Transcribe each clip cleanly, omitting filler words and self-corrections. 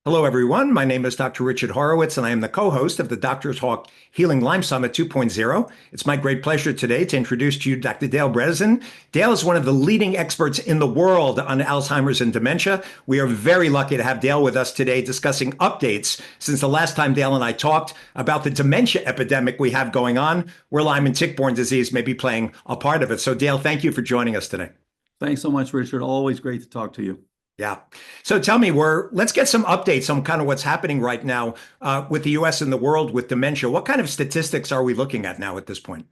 Hello, everyone. My name is Dr. Richard Horowitz, and I am the co-host of the Doctor's Hawk Healing Lyme Summit 2.0. It's my great pleasure today to introduce to you Dr. Dale Breslin. Dale is one of the leading experts in the world on Alzheimer's and dementia. We are very lucky to have Dale with us today discussing updates since the last time Dale and I talked about the dementia epidemic we have going on, where Lyme and tick-borne disease may be playing a part of it. So, Dale, thank you for joining us today. Thanks so much, Richard. Always great to talk to you. Yeah. So tell me, let's get some updates on kind of what's happening right now with the US and the world with dementia. What kind of statistics are we looking at now at this point?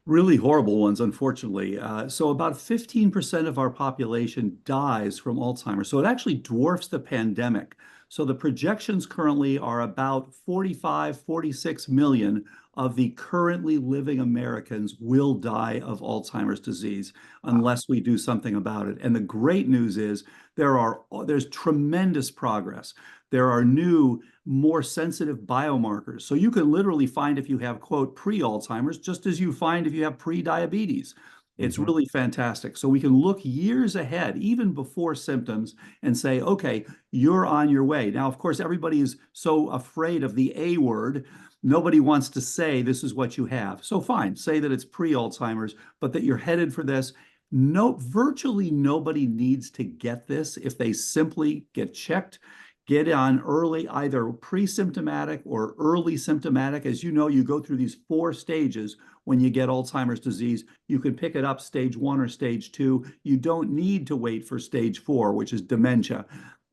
Really horrible ones, unfortunately. So about 15% of our population dies from Alzheimer's. So it actually dwarfs the pandemic. So the projections currently are about 45, 46 million of the currently living Americans will die of Alzheimer's disease unless we do something about it. And the great news is there's tremendous progress. There are new, more sensitive biomarkers. So you can literally find if you have, quote, pre-Alzheimer's, just as you find if you have pre-diabetes. It's really fantastic. So we can look years ahead, even before symptoms, and say, okay, you're on your way. Now, of course, everybody is so afraid of the A word. Nobody wants to say this is what you have. So fine, say that it's pre-Alzheimer's, but that you're headed for this. No, virtually nobody needs to get this if they simply get checked, get on early, either pre-symptomatic or early symptomatic. As you know, you go through these 4 stages when you get Alzheimer's disease. You can pick it up stage 1 or stage 2. You don't need to wait for stage 4, which is dementia,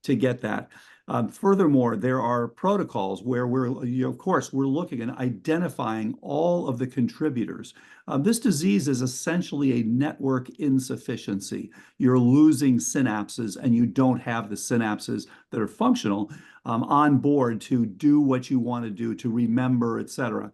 to get that. Furthermore, there are protocols where of course, we're looking and identifying all of the contributors. This disease is essentially a network insufficiency. You're losing synapses and you don't have the synapses that are functional on board to do what you want to do, to remember, et cetera.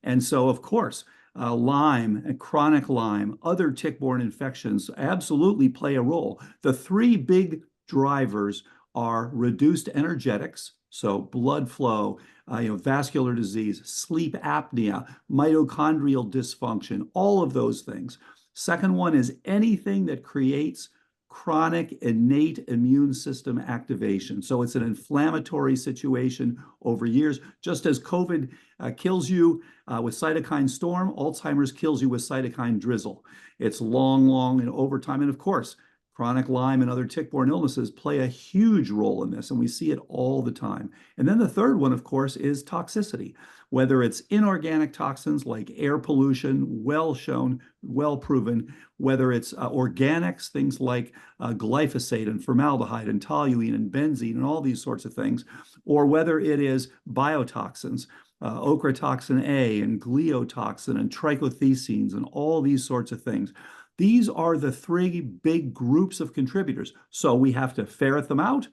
And so, of course, Lyme and chronic Lyme, other tick-borne infections absolutely play a role. The 3 big drivers are reduced energetics, so blood flow, vascular disease, sleep apnea, mitochondrial dysfunction, all of those things. Second one is anything that creates chronic innate immune system activation. So it's an inflammatory situation over years. Just as COVID kills you with cytokine storm, Alzheimer's kills you with cytokine drizzle. It's long, and over time. And of course, chronic Lyme and other tick-borne illnesses play a huge role in this, and we see it all the time. And then the third one, of course, is toxicity, whether it's inorganic toxins like air pollution, well shown, well proven, whether it's organics, things like glyphosate and formaldehyde and toluene and benzene and all these sorts of things, or whether it is biotoxins, ochratoxin A and gliotoxin and trichothecenes and all these sorts of things. These are the 3 big groups of contributors. So we have to ferret them out,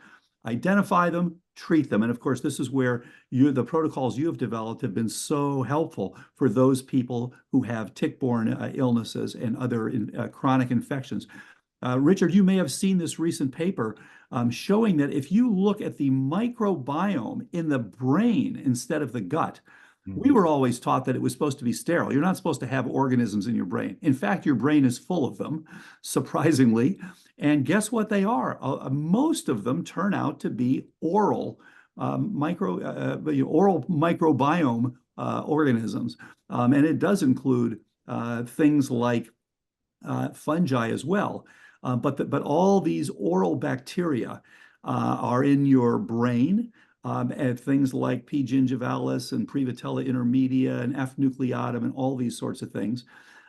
identify them, treat them. And of course, this is where the protocols you have developed have been so helpful for those people who have tick-borne illnesses and other chronic infections. Richard, you may have seen this recent paper showing that if you look at the microbiome in the brain instead of the gut, we were always taught that it was supposed to be sterile. You're not supposed to have organisms in your brain. In fact, your brain is full of them, surprisingly. And guess what they are? Most of them turn out to be oral microbiome organisms. And it does include things like fungi as well. But all these oral bacteria are in your brain. And things like P. gingivalis and Prevotella intermedia and F. nucleatum and all these sorts of things.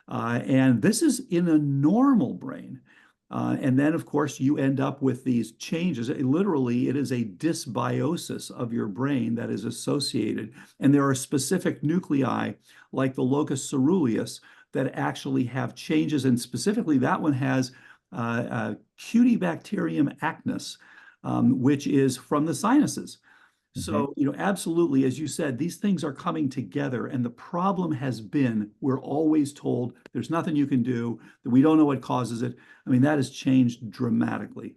And this is in a normal brain. And then, of course, you end up with these changes. Literally, it is a dysbiosis of your brain that is associated. And there are specific nuclei, like the locus ceruleus, that actually have changes. And specifically, that one has Cutibacterium acnes, which is from the sinuses. So, absolutely, as you said, these things are coming together. And the problem has been, we're always told there's nothing you can do, that we don't know what causes it. I mean, that has changed dramatically.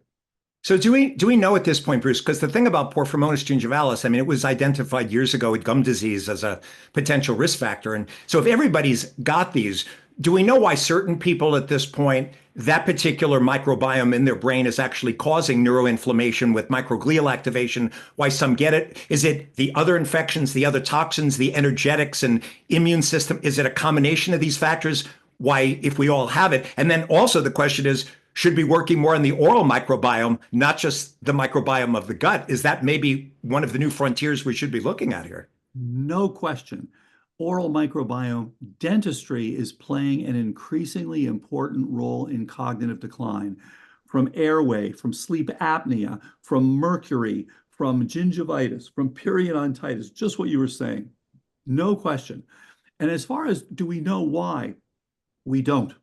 So do we know at this point, Bruce, because the thing about Porphyromonas gingivalis, I mean, it was identified years ago with gum disease as a potential risk factor. And so if everybody's got these, Do we know why certain people at this point, that particular microbiome in their brain is actually causing neuroinflammation with microglial activation? Why some get it? Is it the other infections, the other toxins, the energetics and immune system? Is it a combination of these factors? Why, if we all have it? And then also the question is, should be working more on the oral microbiome, not just the microbiome of the gut? Is that maybe one of the new frontiers we should be looking at here? No question. Oral microbiome dentistry is playing an increasingly important role in cognitive decline, from airway, from sleep apnea, from mercury, from gingivitis, from periodontitis, just what you were saying. No question. And as far as do we know why? We don't.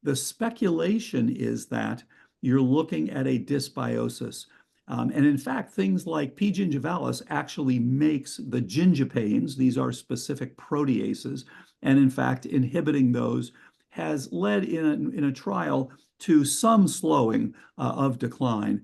The speculation is that you're looking at a dysbiosis. And in fact, things like P. gingivalis actually makes the gingipains, these are specific proteases, and in fact, inhibiting those has led in a trial to some slowing of decline.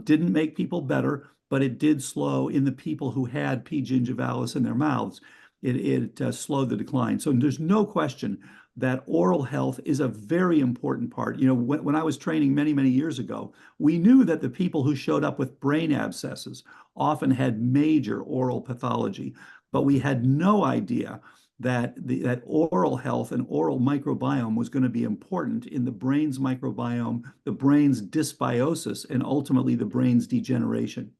Didn't make people better, but it did slow in the people who had P. gingivalis in their mouths. It slowed the decline. So there's no question that oral health is a very important part. You know, when I was training many, many years ago, we knew that the people who showed up with brain abscesses often had major oral pathology, but we had no idea that that oral health and oral microbiome was going to be important in the brain's microbiome, the brain's dysbiosis, and ultimately the brain's degeneration.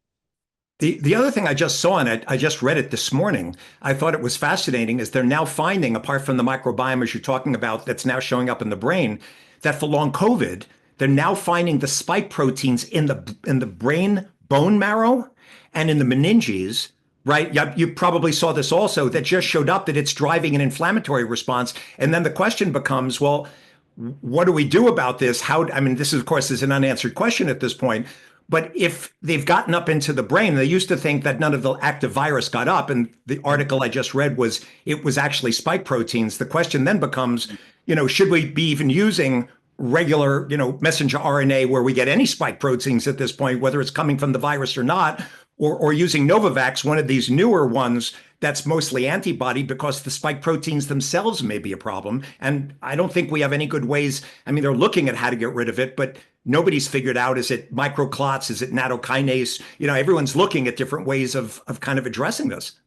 The other thing I just saw, and I just read it this morning, I thought it was fascinating, is they're now finding, apart from the microbiome as you're talking about, that's now showing up in the brain, that for long COVID, they're now finding the spike proteins in the brain bone marrow and in the meninges, right? You probably saw this also, that just showed up that it's driving an inflammatory response. And then the question becomes, well, what do we do about this? I mean, this is, of course, is an unanswered question at this point. But if they've gotten up into the brain, they used to think that none of the active virus got up. And the article I just read was it was actually spike proteins. The question then becomes, should we be even using regular, messenger RNA where we get any spike proteins at this point, whether it's coming from the virus or not, or using Novavax, one of these newer ones that's mostly antibody, because the spike proteins themselves may be a problem. And I don't think we have any good ways. I mean, they're looking at how to get rid of it, but nobody's figured out, is it microclots? Is it nattokinase? Everyone's looking at different ways of kind of addressing this.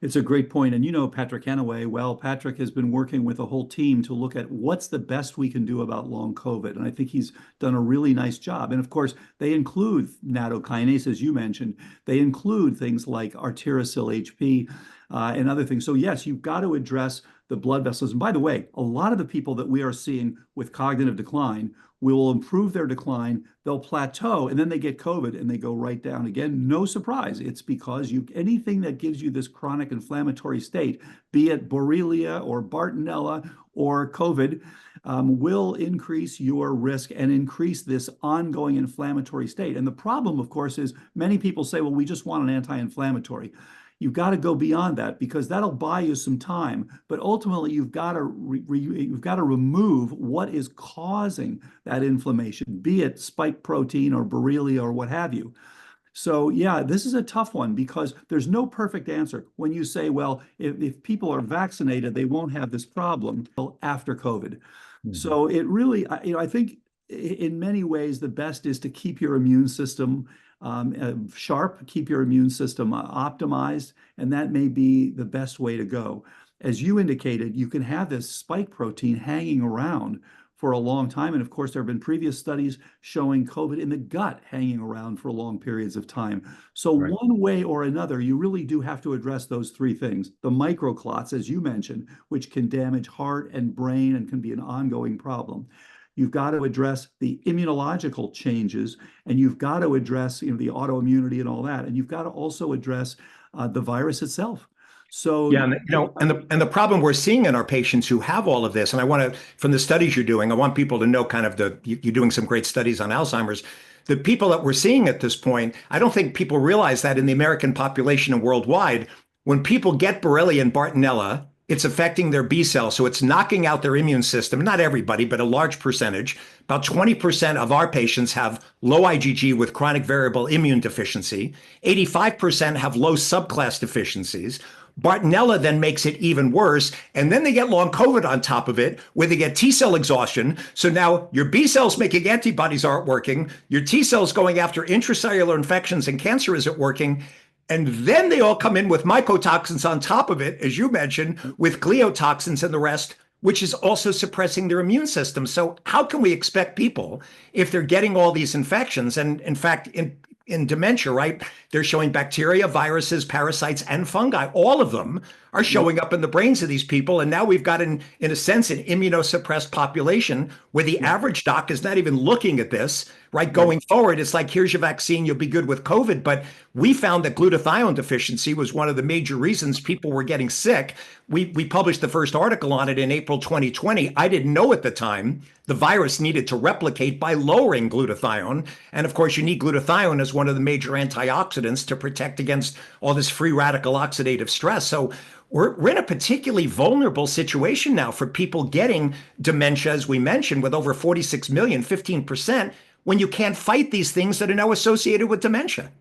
It's a great point. And you know Patrick Hanaway well. Patrick has been working with a whole team to look at what's the best we can do about long COVID. And I think he's done a really nice job. And of course, they include nattokinase, as you mentioned. They include things like arterosyl HP and other things. So yes, you've got to address the blood vessels. And by the way, a lot of the people that we are seeing with cognitive decline will improve their decline, they'll plateau, and then they get COVID and they go right down again. No surprise. It's because anything that gives you this chronic inflammatory state, be it Borrelia or Bartonella or COVID, will increase your risk and increase this ongoing inflammatory state. And the problem, of course, is many people say, well, we just want an anti-inflammatory. You've got to go beyond that because that'll buy you some time. But ultimately, you've got to remove what is causing that inflammation, be it spike protein or Borrelia or what have you. So yeah, this is a tough one because there's no perfect answer. When you say, well, if people are vaccinated, they won't have this problem until after COVID. Mm-hmm. So it really, I think in many ways, the best is to keep your immune system sharp, keep your immune system optimized, and that may be the best way to go. As you indicated, you can have this spike protein hanging around for a long time. And of course, there have been previous studies showing COVID in the gut hanging around for long periods of time. So right. One way or another, you really do have to address those three things. The microclots, as you mentioned, which can damage heart and brain and can be an ongoing problem. You've got to address the immunological changes, and you've got to address the autoimmunity and all that, and you've got to also address the virus itself. So yeah, and the problem we're seeing in our patients who have all of this, and I want to, from the studies you're doing, I want people to know kind of you're doing some great studies on Alzheimer's. The people that we're seeing at this point, I don't think people realize that in the American population and worldwide, when people get Borrelia and Bartonella, it's affecting their B cells. So it's knocking out their immune system. Not everybody, but a large percentage. About 20% of our patients have low IgG with chronic variable immune deficiency. 85% have low subclass deficiencies. Bartonella then makes it even worse. And then they get long COVID on top of it, where they get T cell exhaustion. So now your B cells making antibodies aren't working. Your T cells going after intracellular infections and cancer isn't working. And then they all come in with mycotoxins on top of it, as you mentioned, with gliotoxins and the rest, which is also suppressing their immune system. So, how can we expect people if they're getting all these infections? And in fact, in dementia, right, they're showing bacteria, viruses, parasites, and fungi. All of them are showing up in the brains of these people. And now we've got, in a sense, an immunosuppressed population where the average doc is not even looking at this, right? Going forward, it's like, here's your vaccine, you'll be good with COVID. But we found that glutathione deficiency was one of the major reasons people were getting sick. We published the first article on it in April 2020. I didn't know at the time the virus needed to replicate by lowering glutathione. And of course, you need glutathione as one of the major antioxidants to protect against all this free radical oxidative stress. So we're in a particularly vulnerable situation now for people getting dementia, as we mentioned, with over 46 million, 15%, when you can't fight these things that are now associated with dementia.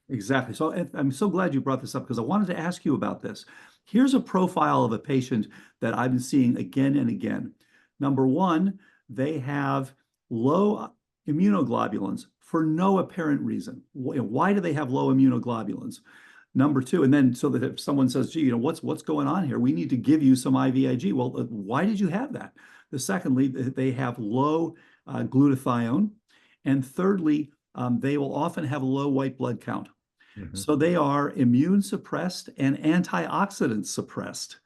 Exactly. So I'm so glad you brought this up, because I wanted to ask you about this. Here's a profile of a patient that I've been seeing again and again. Number one, they have low immunoglobulins for no apparent reason. Why do they have low immunoglobulins? Number two, and then so that if someone says, gee, what's going on here? We need to give you some IVIG. Well, why did you have that? Secondly, they have low glutathione. And thirdly, they will often have low white blood count. So they are immune suppressed and antioxidant suppressed.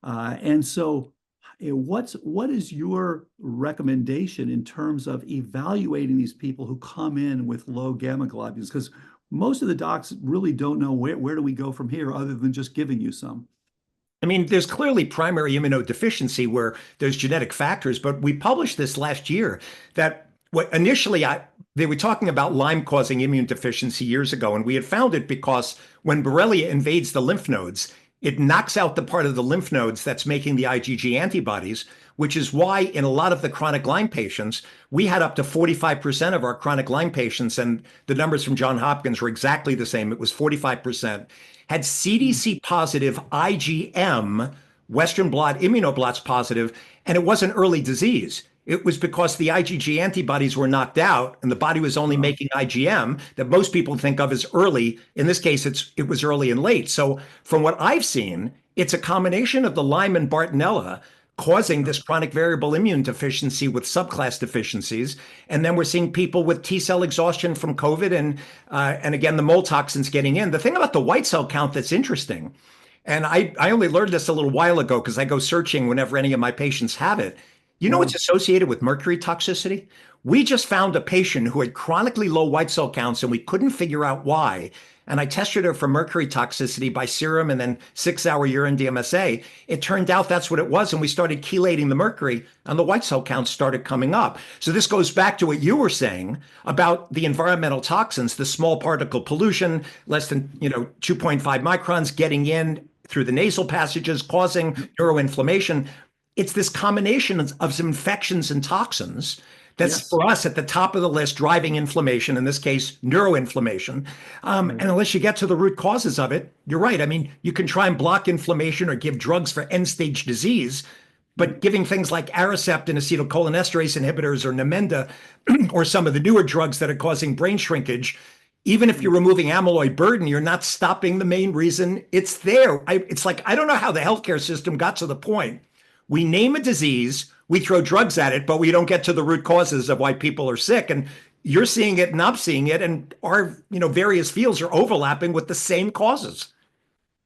And so what is your recommendation in terms of evaluating these people who come in with low gamma globulins? Because most of the docs really don't know where do we go from here other than just giving you some. I mean, there's clearly primary immunodeficiency where there's genetic factors, but we published this last year that initially they were talking about Lyme causing immune deficiency years ago, and we had found it because when Borrelia invades the lymph nodes, it knocks out the part of the lymph nodes that's making the IgG antibodies, which is why in a lot of the chronic Lyme patients, we had up to 45% of our chronic Lyme patients, and the numbers from Johns Hopkins were exactly the same. It was 45%, had CDC positive IgM, Western blot immunoblots positive, and it wasn't early disease. It was because the IgG antibodies were knocked out and the body was only making IgM that most people think of as early. In this case, it was early and late. So from what I've seen, it's a combination of the Lyme and Bartonella causing this chronic variable immune deficiency with subclass deficiencies. And then we're seeing people with T cell exhaustion from COVID and again, the mold toxins getting in. The thing about the white cell count that's interesting, and I only learned this a little while ago because I go searching whenever any of my patients have it. You know, it's associated with mercury toxicity. We just found a patient who had chronically low white cell counts and we couldn't figure out why. And I tested her for mercury toxicity by serum and then 6-hour urine DMSA. It turned out that's what it was. And we started chelating the mercury and the white cell counts started coming up. So this goes back to what you were saying about the environmental toxins, the small particle pollution, less than 2.5 microns getting in through the nasal passages, causing neuroinflammation. It's this combination of some infections and toxins that's for us at the top of the list, driving inflammation, in this case, neuroinflammation. And unless you get to the root causes of it, you're right. I mean, you can try and block inflammation or give drugs for end-stage disease, but giving things like Aricept and acetylcholinesterase inhibitors or Namenda or some of the newer drugs that are causing brain shrinkage, even if you're removing amyloid burden, you're not stopping the main reason it's there. It's like, I don't know how the healthcare system got to the point. We name a disease, we throw drugs at it, but we don't get to the root causes of why people are sick. And you're seeing it and I'm seeing it, and our various fields are overlapping with the same causes.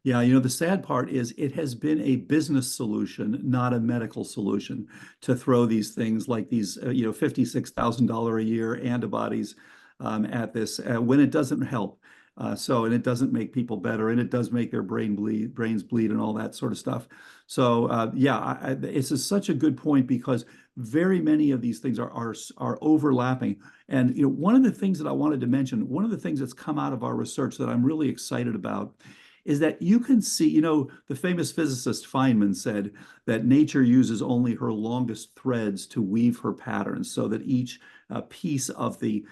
Yeah, the sad part is it has been a business solution, not a medical solution, to throw these things like these, $56,000 a year antibodies at this when it doesn't help. And it doesn't make people better, and it does make their brains bleed and all that sort of stuff. So it's such a good point, because very many of these things are overlapping. And one of the things that I wanted to mention, one of the things that's come out of our research that I'm really excited about is that you can see, the famous physicist Feynman said that nature uses only her longest threads to weave her patterns, so that each piece of the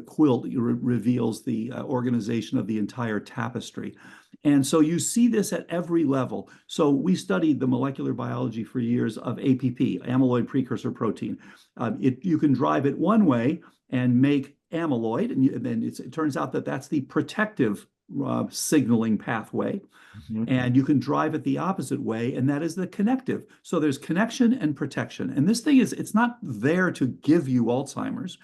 quilt reveals the organization of the entire tapestry. And so you see this at every level. So we studied the molecular biology for years of APP, amyloid precursor protein. You can drive it one way and make amyloid, and then it turns out that that's the protective signaling pathway. Mhm. And you can drive it the opposite way, and that is the connective. So there's connection and protection. And this thing it's not there to give you Alzheimer's.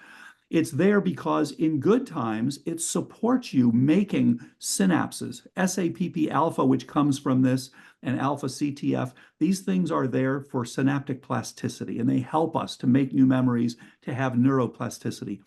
It's there because in good times, it supports you making synapses, SAPP alpha, which comes from this, and alpha CTF. These things are there for synaptic plasticity, and they help us to make new memories, to have neuroplasticity.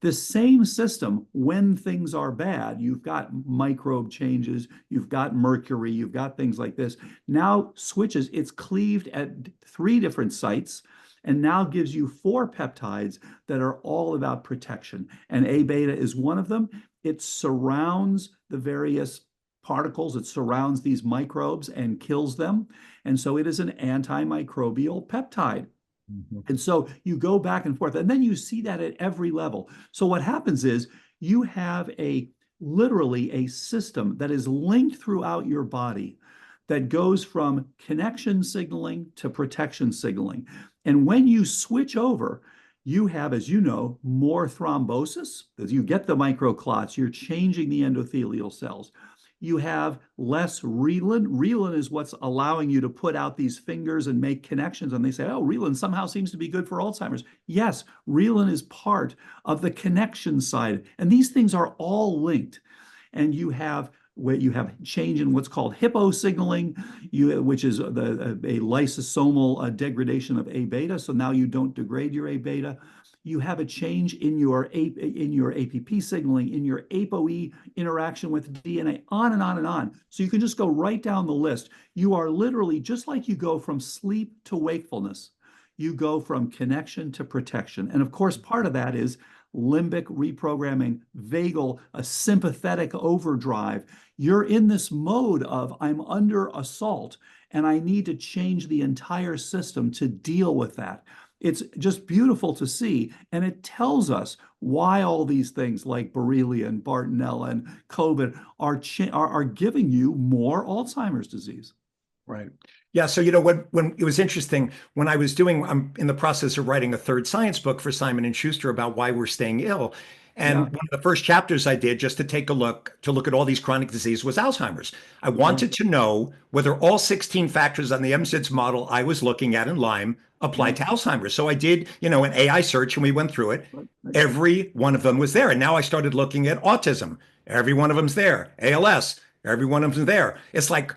The same system, when things are bad, you've got microbe changes, you've got mercury, you've got things like this, now switches, it's cleaved at 3 different sites, and now gives you 4 peptides that are all about protection. And A beta is one of them. It surrounds the various particles, it surrounds these microbes and kills them. And so it is an antimicrobial peptide. Mhm. And so you go back and forth, and then you see that at every level. So what happens is you have literally a system that is linked throughout your body that goes from connection signaling to protection signaling. And when you switch over, you have, as you know, more thrombosis. As you get the microclots, you're changing the endothelial cells. You have less reelin. Reelin is what's allowing you to put out these fingers and make connections. And they say, oh, reelin somehow seems to be good for Alzheimer's. Yes, reelin is part of the connection side. And these things are all linked. And you have change in what's called hippo signaling, which is a lysosomal degradation of A beta. So now you don't degrade your A beta. You have a change in your APP signaling, in your ApoE interaction with DNA, on and on and on. So you can just go right down the list. You are literally, just like you go from sleep to wakefulness, you go from connection to protection. And of course, part of that is limbic reprogramming, vagal, a sympathetic overdrive. You're in this mode of, I'm under assault, and I need to change the entire system to deal with that. It's just beautiful to see, and it tells us why all these things like Borrelia and Bartonella and COVID are giving you more Alzheimer's disease. Right. Yeah. So, when it was interesting, when I'm in the process of writing a third science book for Simon and Schuster about why we're staying ill. And Yeah. one of the first chapters I did just to look at all these chronic diseases was Alzheimer's. I wanted to know whether all 16 factors on the MSIDS model I was looking at in Lyme applied to Alzheimer's. So I did, an AI search and we went through it. Right. Every one of them was there. And now I started looking at autism. Every one of them's there. ALS. Every one of them's there. It's like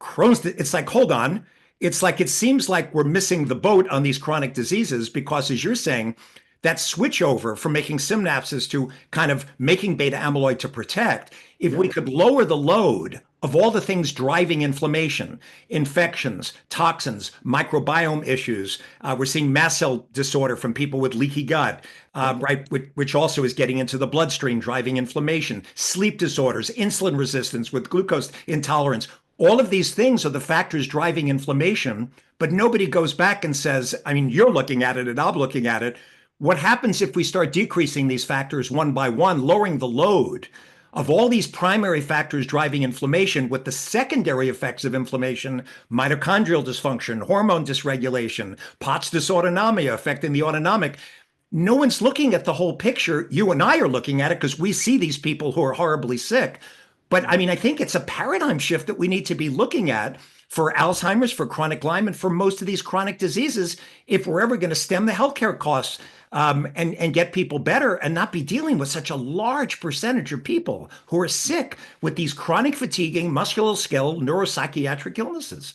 Crohn's, it's like, hold on. It's like, it seems like we're missing the boat on these chronic diseases because, as you're saying, that switch over from making synapses to kind of making beta amyloid to protect, if we could lower the load of all the things driving inflammation, infections, toxins, microbiome issues, we're seeing mast cell disorder from people with leaky gut, right, which also is getting into the bloodstream, driving inflammation, sleep disorders, insulin resistance with glucose intolerance. All of these things are the factors driving inflammation, but nobody goes back and says, I mean, you're looking at it and I'm looking at it. What happens if we start decreasing these factors one by one, lowering the load of all these primary factors driving inflammation with the secondary effects of inflammation, mitochondrial dysfunction, hormone dysregulation, POTS dysautonomia affecting the autonomic? No one's looking at the whole picture. You and I are looking at it because we see these people who are horribly sick. But I mean, I think it's a paradigm shift that we need to be looking at for Alzheimer's, for chronic Lyme, and for most of these chronic diseases if we're ever going to stem the healthcare costs and get people better and not be dealing with such a large percentage of people who are sick with these chronic fatiguing musculoskeletal neuropsychiatric illnesses.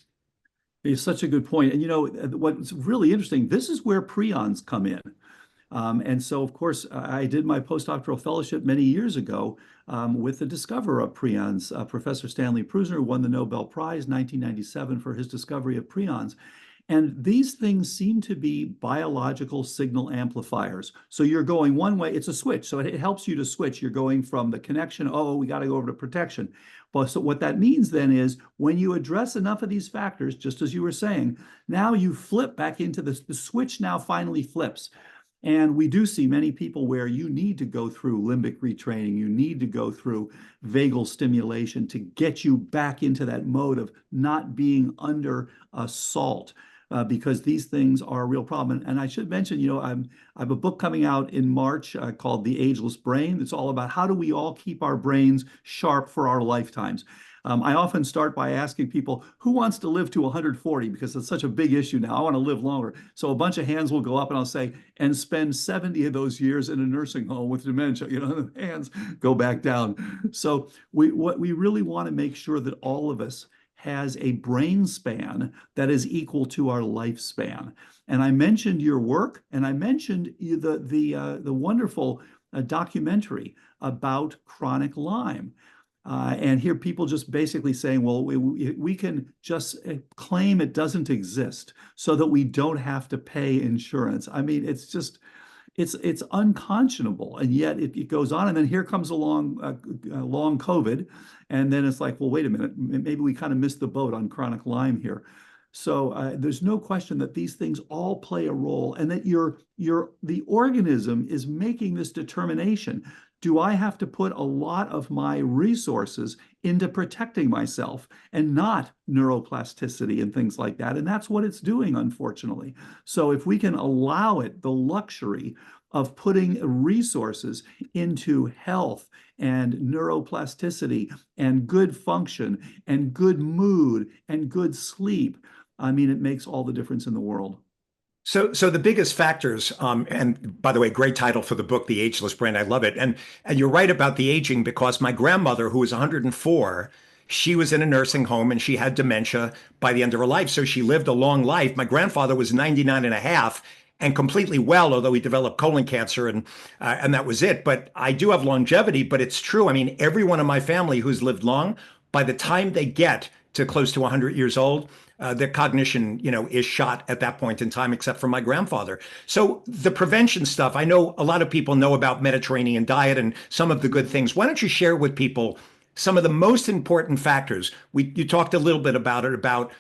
It's such a good point. And what's really interesting, this is where prions come in. And so, of course, I did my postdoctoral fellowship many years ago with the discoverer of prions, Professor Stanley Prusiner, who won the Nobel Prize in 1997 for his discovery of prions. And these things seem to be biological signal amplifiers. So you're going one way, it's a switch. So it helps you to switch. You're going from the connection, oh, we got to go over to protection. But so what that means then is when you address enough of these factors, just as you were saying, now you flip back into the switch now finally flips. And we do see many people where you need to go through limbic retraining, you need to go through vagal stimulation to get you back into that mode of not being under assault. Because these things are a real problem. And I should mention, I have a book coming out in March called The Ageless Brain. It's all about how do we all keep our brains sharp for our lifetimes. I often start by asking people, who wants to live to 140? Because it's such a big issue now. I want to live longer. So a bunch of hands will go up and I'll say, and spend 70 of those years in a nursing home with dementia. The hands go back down. So what we really want to make sure that all of us has a brain span that is equal to our lifespan. And I mentioned your work, and I mentioned the wonderful documentary about chronic Lyme. And here people just basically saying, well, we can just claim it doesn't exist so that we don't have to pay insurance. I mean, it's unconscionable, and yet it goes on. And then here comes along long COVID, and then it's like, well, wait a minute, maybe we kind of missed the boat on chronic Lyme here. So there's no question that these things all play a role, and that the organism is making this determination. Do I have to put a lot of my resources into protecting myself and not neuroplasticity and things like that? And that's what it's doing, unfortunately. So if we can allow it the luxury of putting resources into health and neuroplasticity and good function and good mood and good sleep, I mean, it makes all the difference in the world. So the biggest factors, and by the way, great title for the book, The Ageless Brain. I love it. And you're right about the aging, because my grandmother, who was 104, she was in a nursing home and she had dementia by the end of her life. So she lived a long life. My grandfather was 99 and a half and completely well, although he developed colon cancer, and that was it. But I do have longevity, but it's true. I mean, everyone in my family who's lived long, by the time they get to close to 100 years old, their cognition, is shot at that point in time, except for my grandfather. So the prevention stuff, I know a lot of people know about Mediterranean diet and some of the good things. Why don't you share with people some of the most important factors? You talked a little bit about it, about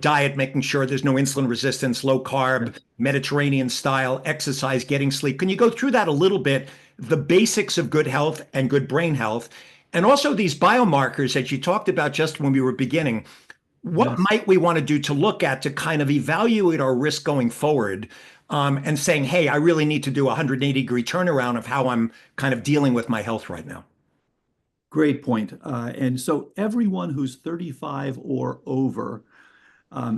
diet, making sure there's no insulin resistance, low carb, Mediterranean style, exercise, getting sleep. Can you go through that a little bit? The basics of good health and good brain health, and also these biomarkers that you talked about just when we were beginning. What Yes. might we want to do to look at to kind of evaluate our risk going forward, and saying, hey, I really need to do a 180-degree turnaround of how I'm kind of dealing with my health right now? Great point. And so everyone who's 35 or over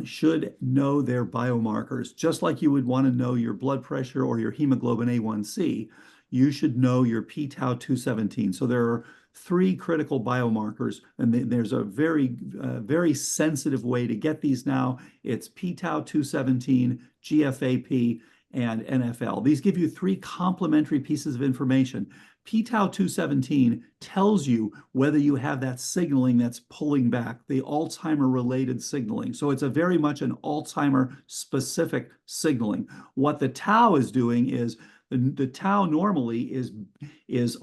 should know their biomarkers, just like you would want to know your blood pressure or your hemoglobin A1C. You should know your p-tau 217. So there are three critical biomarkers, and there's a very sensitive way to get these now. It's p-tau 217, GFAP, and NFL. These give you three complementary pieces of information. P-tau 217 tells you whether you have that signaling that's pulling back, the Alzheimer-related signaling. So it's a very much an Alzheimer-specific signaling. What the tau is doing is the tau normally is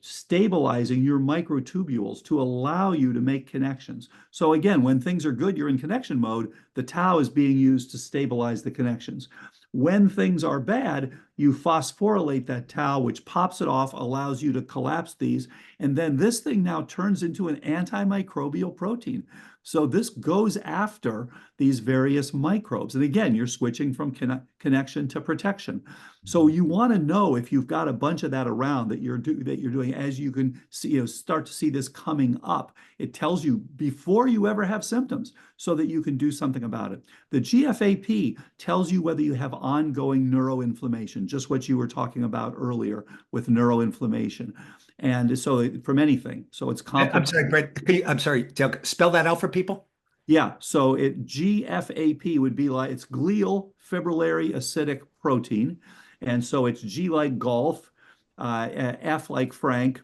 stabilizing your microtubules to allow you to make connections. So again, when things are good, you're in connection mode, the tau is being used to stabilize the connections. When things are bad, you phosphorylate that tau, which pops it off, allows you to collapse these, and then this thing now turns into an antimicrobial protein. So this goes after these various microbes. And again, you're switching from connection to protection. So you want to know if you've got a bunch of that around that you're doing, as you can see, start to see this coming up. It tells you before you ever have symptoms so that you can do something about it. The GFAP tells you whether you have ongoing neuroinflammation, just what you were talking about earlier with neuroinflammation. And so from anything. So it's I'm complementary. sorry, Brett. I'm sorry, Dale, spell that out for people. Yeah, so GFAP would be like, it's glial fibrillary acidic protein. And so it's G like golf, F like Frank,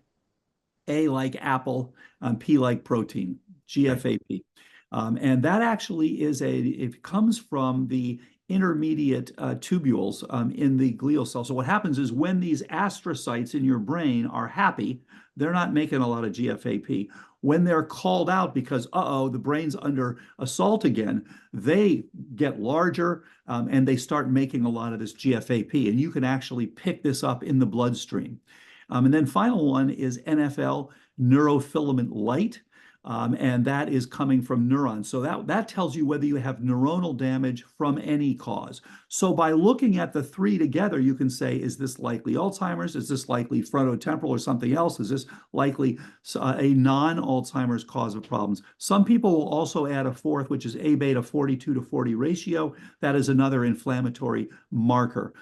A like apple, P like protein, Okay. GFAP. And that actually it comes from the intermediate tubules in the glial cell. So what happens is when these astrocytes in your brain are happy, they're not making a lot of GFAP. When they're called out because, uh-oh, the brain's under assault again, they get larger and they start making a lot of this GFAP. And you can actually pick this up in the bloodstream. And then final one is NFL, neurofilament light. And that is coming from neurons. So that tells you whether you have neuronal damage from any cause. So by looking at the three together, you can say, is this likely Alzheimer's? Is this likely frontotemporal or something else? Is this likely a non-Alzheimer's cause of problems? Some people will also add a fourth, which is A beta 42/40 ratio. That is another inflammatory marker.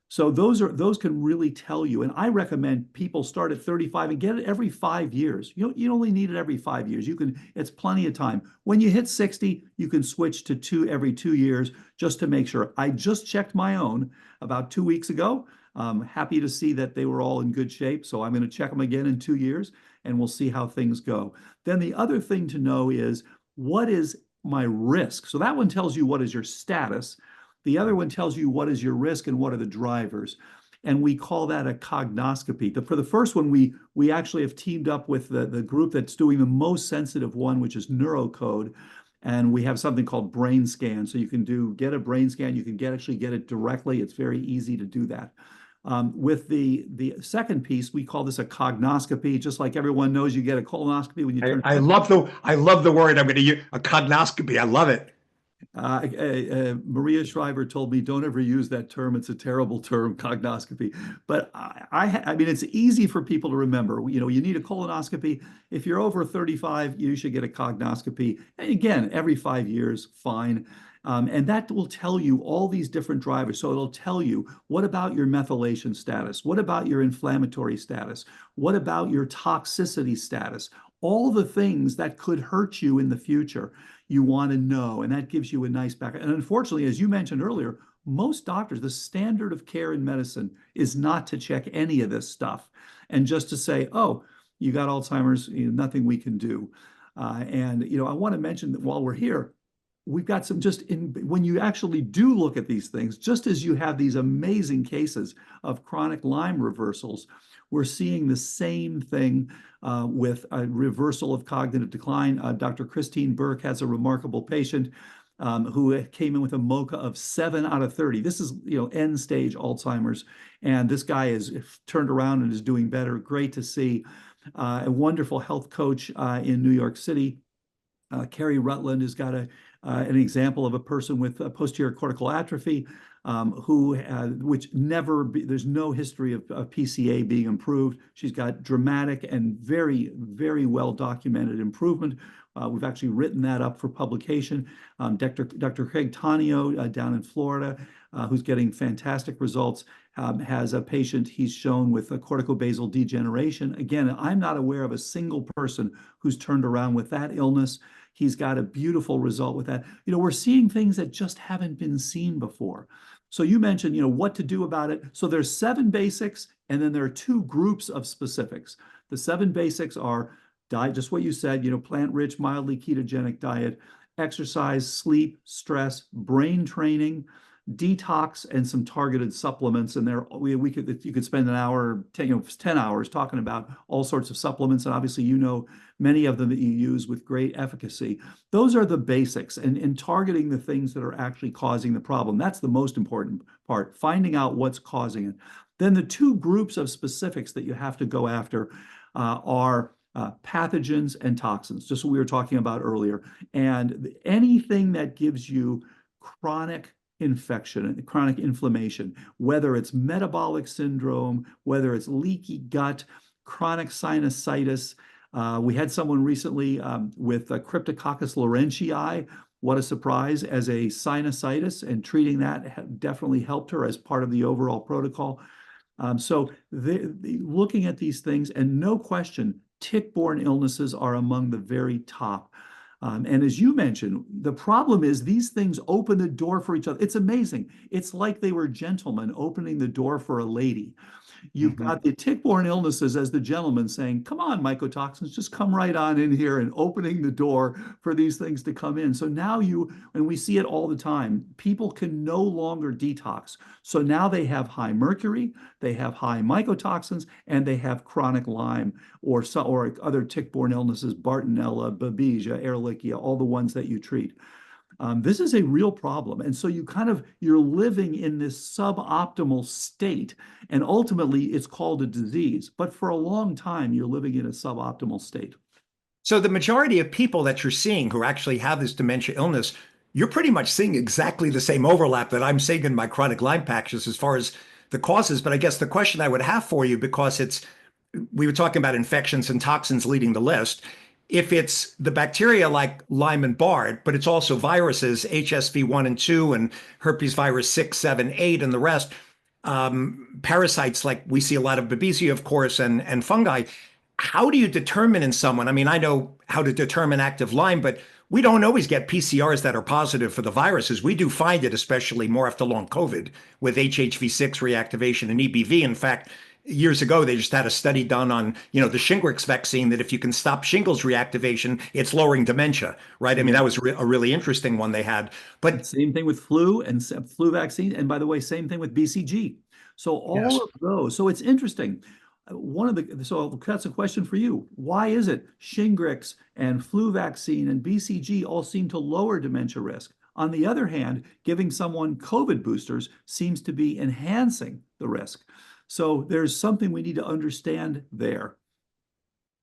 So those can really tell you. And I recommend people start at 35 and get it every 5 years. You only need it every 5 years. It's plenty of time. When you hit 60, you can switch to two every 2 years just to make sure. I just checked my own about 2 weeks ago. I'm happy to see that they were all in good shape. So I'm going to check them again in 2 years and we'll see how things go. Then the other thing to know is, what is my risk? So that one tells you what is your status. The other one tells you what is your risk and what are the drivers. And we call that a cognoscopy. For the first one, we actually have teamed up with the group that's doing the most sensitive one, which is neurocode. And we have something called brain scan. So you can get a brain scan. You can actually get it directly. It's very easy to do that. With the second piece, we call this a cognoscopy. Just like everyone knows, you get a colonoscopy when you turn. I love the word. I'm going to use a cognoscopy. I love it. Maria Shriver told me, don't ever use that term. It's a terrible term, cognoscopy. But I mean, it's easy for people to remember. You need a colonoscopy. If you're over 35, you should get a cognoscopy. And again, every 5 years, fine. And that will tell you all these different drivers. So it'll tell you, what about your methylation status? What about your inflammatory status? What about your toxicity status? All the things that could hurt you in the future, you want to know, and that gives you a nice background. And unfortunately, as you mentioned earlier, most doctors, the standard of care in medicine is not to check any of this stuff and just to say, oh, you got Alzheimer's, nothing we can do. And I want to mention that while we're here, we've got some when you actually do look at these things, just as you have these amazing cases of chronic Lyme reversals, we're seeing the same thing with a reversal of cognitive decline. Dr. Christine Burke has a remarkable patient who came in with a MoCA of 7 out of 30. This is, end stage Alzheimer's. And this guy is turned around and is doing better. Great to see. A wonderful health coach in New York City. Carrie Rutland has got an example of a person with posterior cortical atrophy there's no history of PCA being improved. She's got dramatic and very, very well documented improvement. We've actually written that up for publication. Dr. Craig Tanio down in Florida, who's getting fantastic results, has a patient he's shown with a corticobasal degeneration. Again, I'm not aware of a single person who's turned around with that illness. He's got a beautiful result with that. We're seeing things that just haven't been seen before. So you mentioned, what to do about it. So there's 7 basics, and then there are 2 groups of specifics. The 7 basics are diet, just what you said, plant-rich, mildly ketogenic diet, exercise, sleep, stress, brain training, detox, and some targeted supplements. And you could spend an hour, 10 hours talking about all sorts of supplements. And obviously, many of them that you use with great efficacy. Those are the basics, and targeting the things that are actually causing the problem. That's the most important part, finding out what's causing it. Then the 2 groups of specifics that you have to go after are pathogens and toxins, just what we were talking about earlier. And anything that gives you chronic infection and chronic inflammation, whether it's metabolic syndrome, whether it's leaky gut, chronic sinusitis. We had someone recently with Cryptococcus lawrentii. What a surprise, as a sinusitis, and treating that definitely helped her as part of the overall protocol. So looking at these things, and no question, tick-borne illnesses are among the very top. And as you mentioned, the problem is these things open the door for each other. It's amazing. It's like they were gentlemen opening the door for a lady. You've Mhm. got the tick-borne illnesses as the gentleman saying, come on, mycotoxins, just come right on in here and opening the door for these things to come in. So now and we see it all the time, people can no longer detox. So now they have high mercury, they have high mycotoxins, and they have chronic Lyme or other tick-borne illnesses, Bartonella, Babesia, Ehrlichia, all the ones that you treat. This is a real problem. And so you're living in this suboptimal state, and ultimately it's called a disease. But for a long time, you're living in a suboptimal state. So the majority of people that you're seeing who actually have this dementia illness, you're pretty much seeing exactly the same overlap that I'm seeing in my chronic Lyme patches as far as the causes. But I guess the question I would have for you, because we were talking about infections and toxins leading the list. If it's the bacteria like Lyme and Bard, but it's also viruses, HSV1 and 2, and herpes virus 6, 7, 8, and the rest, parasites like we see a lot of Babesia, of course, and fungi. How do you determine in someone? I mean, I know how to determine active Lyme, but we don't always get PCRs that are positive for the viruses. We do find it, especially more after long COVID with HHV6 reactivation and EBV. In fact, years ago, they just had a study done on, the Shingrix vaccine that if you can stop shingles reactivation, it's lowering dementia, right? I mean, that was a really interesting one they had. But Same thing with flu and flu vaccine. And by the way, same thing with BCG. So all yes. of those. So it's interesting. So that's a question for you. Why is it Shingrix and flu vaccine and BCG all seem to lower dementia risk? On the other hand, giving someone COVID boosters seems to be enhancing the risk. So there's something we need to understand there.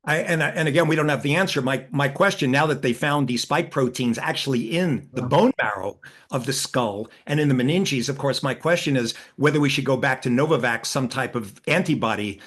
And again, we don't have the answer. My question, now that they found these spike proteins actually in the bone marrow of the skull and in the meninges, of course, my question is whether we should go back to Novavax, some type of antibody,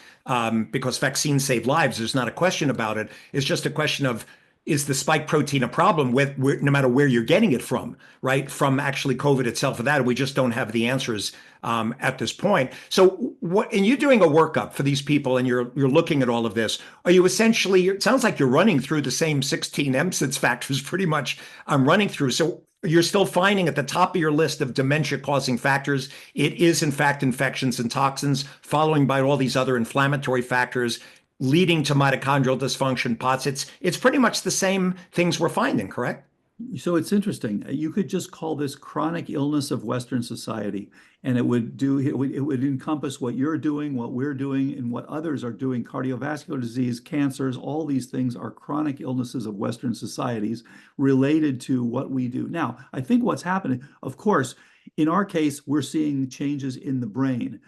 because vaccines save lives. There's not a question about it. It's just a question of, is the spike protein a problem no matter where you're getting it from, right? From actually COVID itself or that. We just don't have the answers at this point. So and you're doing a workup for these people and you're looking at all of this. Are you essentially, it sounds like you're running through the same 16 MSIDS factors pretty much I'm running through. So you're still finding at the top of your list of dementia causing factors, it is in fact infections and toxins, following by all these other inflammatory factors, leading to mitochondrial dysfunction, POTS. It's pretty much the same things we're finding, correct? So it's interesting. You could just call this chronic illness of Western society, and it would encompass what you're doing, what we're doing, and what others are doing. Cardiovascular disease, cancers, all these things are chronic illnesses of Western societies related to what we do. Now, I think what's happening, of course, in our case, we're seeing changes in the brain.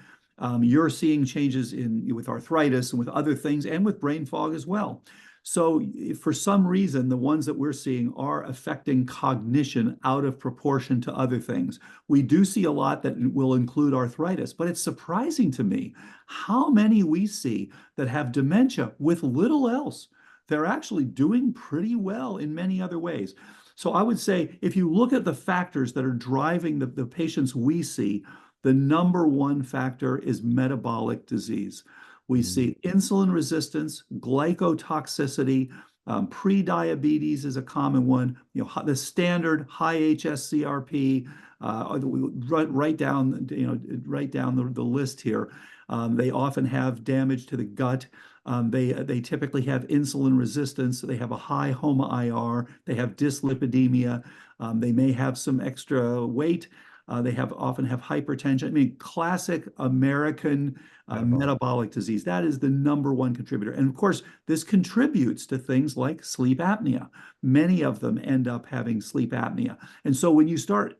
You're seeing changes with arthritis and with other things, and with brain fog as well. So for some reason, the ones that we're seeing are affecting cognition out of proportion to other things. We do see a lot that will include arthritis, but it's surprising to me how many we see that have dementia with little else. They're actually doing pretty well in many other ways. So I would say if you look at the factors that are driving the patients we see, the number one factor is metabolic disease. We see insulin resistance, glycotoxicity, prediabetes is a common one. The standard high HSCRP. Write down, write down the list here. They often have damage to the gut. They typically have insulin resistance. They have a high HOMA-IR. They have dyslipidemia. They may have some extra weight. They often have hypertension. I mean, classic American metabolic disease. That is the number one contributor. And of course, this contributes to things like sleep apnea. Many of them end up having sleep apnea. And so when you start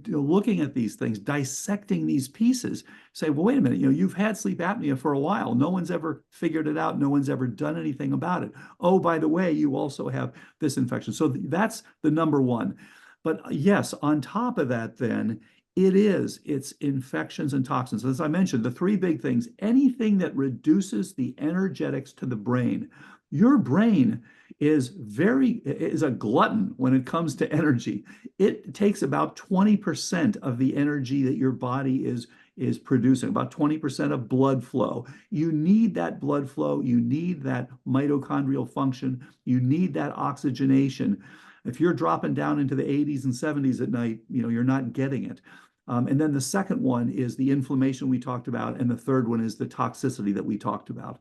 looking at these things, dissecting these pieces, say, well, wait a minute, you've had sleep apnea for a while. No one's ever figured it out. No one's ever done anything about it. Oh, by the way, you also have this infection. So that's the number one. But yes, on top of that, then it's infections and toxins. As I mentioned, the three big things, anything that reduces the energetics to the brain, Your brain is a glutton when it comes to energy. It takes about 20% of the energy that your body is producing, about 20% of blood flow. You need that blood flow, you need that mitochondrial function, you need that oxygenation. If you're dropping down into the 80s and 70s at night, you're not getting it. And then the second one is the inflammation we talked about, and the third one is the toxicity that we talked about.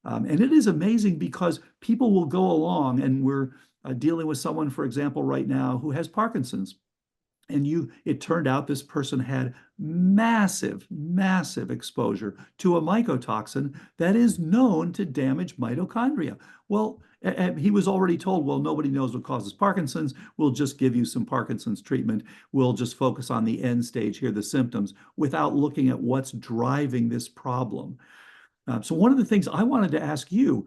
And it is amazing because people will go along, and we're dealing with someone, for example, right now who has Parkinson's. And it turned out this person had massive, massive exposure to a mycotoxin that is known to damage mitochondria. Well, he was already told, well, nobody knows what causes Parkinson's. We'll just give you some Parkinson's treatment. We'll just focus on the end stage here, the symptoms, without looking at what's driving this problem. So one of the things I wanted to ask you,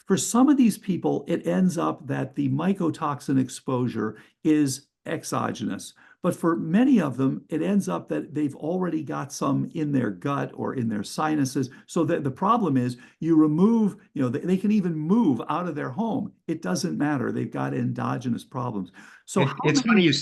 for some of these people, it ends up that the mycotoxin exposure is exogenous. But for many of them, it ends up that they've already got some in their gut or in their sinuses. So that the problem is you remove, they can even move out of their home. It doesn't matter. They've got endogenous problems. So It, how it's funny many? you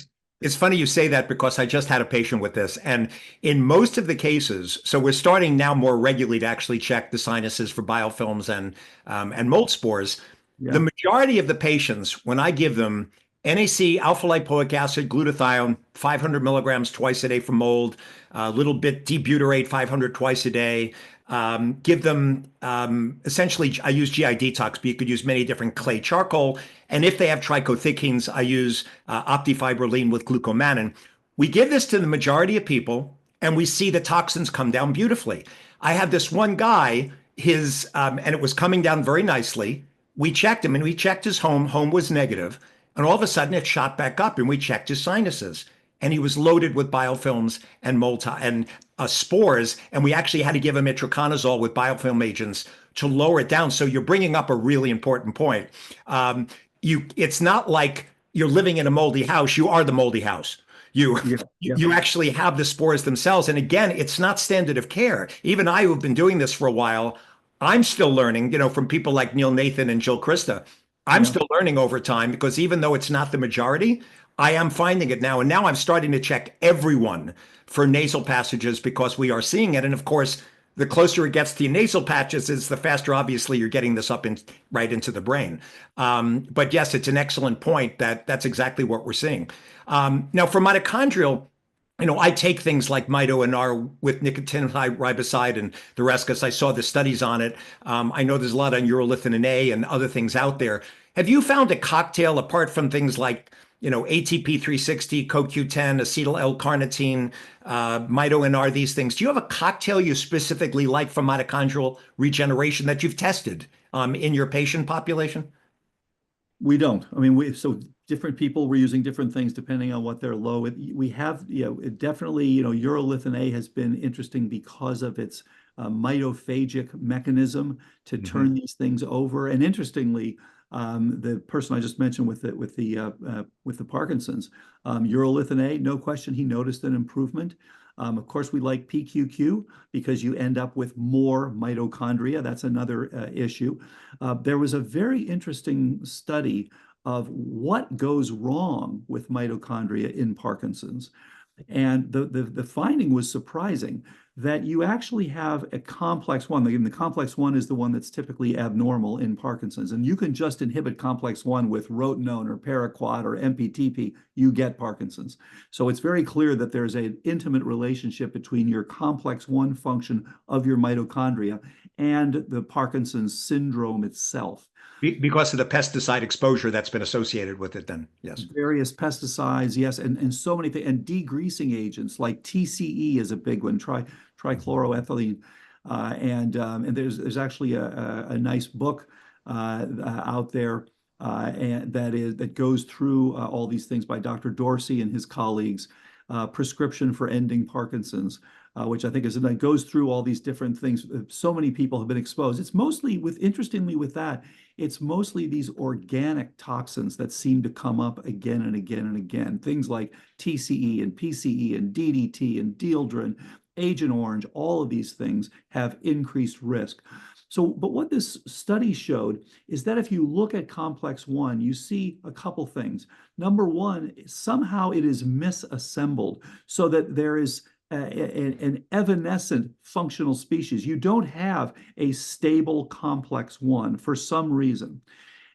it's funny you say that because I just had a patient with this, and in most of the cases, so we're starting now more regularly to actually check the sinuses for biofilms and mold spores. The Yeah, majority of the patients, when I give them NAC, alpha lipoic acid, glutathione, 500 milligrams twice a day for mold, a little bit debutyrate, 500 twice a day. Give them essentially, I use GI detox, but you could use many different clay charcoal. And if they have trichothecenes, I use optifibroline with glucomannan. We give this to the majority of people, and we see the toxins come down beautifully. I had this one guy, and it was coming down very nicely. We checked him, and we checked his home. Home was negative, and all of a sudden it shot back up, and we checked his sinuses, and he was loaded with biofilms and spores, and we actually had to give him itraconazole with biofilm agents to lower it down. So you're bringing up a really important point. It's not like you're living in a moldy house. You are the moldy house. You yeah, yeah, you actually have the spores themselves. And again, it's not standard of care. Even I, who've been doing this for a while, I'm still learning, from people like Neil Nathan and Jill Krista. I'm yeah. still learning over time because even though it's not the majority, I am finding it now. And now I'm starting to check everyone for nasal passages because we are seeing it. And of course, the closer it gets to your nasal patches, is the faster, obviously, you're getting this up right into the brain. But yes, it's an excellent point that's exactly what we're seeing. Now, for mitochondrial, I take things like Mito and R with nicotinamide riboside and the rest because I saw the studies on it. I know there's a lot on urolithin A and other things out there. Have you found a cocktail apart from things like, ATP 360, CoQ10, acetyl L-carnitine, Mito and R, these things? Do you have a cocktail you specifically like for mitochondrial regeneration that you've tested in your patient population? We don't. I mean, so different people were using different things depending on what they're low. We have, it definitely, urolithin A has been interesting because of its mitophagic mechanism to Mhm. turn these things over. And interestingly, the person I just mentioned with the Parkinson's, urolithin A, no question, he noticed an improvement. Of course, we like PQQ because you end up with more mitochondria. That's another issue. There was a very interesting study of what goes wrong with mitochondria in Parkinson's. And the finding was surprising that you actually have a complex one. The complex one is the one that's typically abnormal in Parkinson's. And you can just inhibit complex one with rotenone or paraquat or MPTP, you get Parkinson's. So it's very clear that there's an intimate relationship between your complex one function of your mitochondria and the Parkinson's syndrome itself. Because of the pesticide exposure that's been associated with it, then, yes. Various pesticides, yes, and so many things, and degreasing agents like TCE is a big one, trichloroethylene, and there's actually a nice book out there and that goes through all these things by Dr. Dorsey and his colleagues, prescription for ending Parkinson's. Which I think that goes through all these different things. So many people have been exposed. It's mostly interestingly with that, it's mostly these organic toxins that seem to come up again and again and again. Things like TCE and PCE and DDT and dieldrin, Agent Orange, all of these things have increased risk. So, but what this study showed is that if you look at complex 1, you see a couple things. Number one, somehow it is misassembled so that there is an evanescent functional species. You don't have a stable complex 1 for some reason.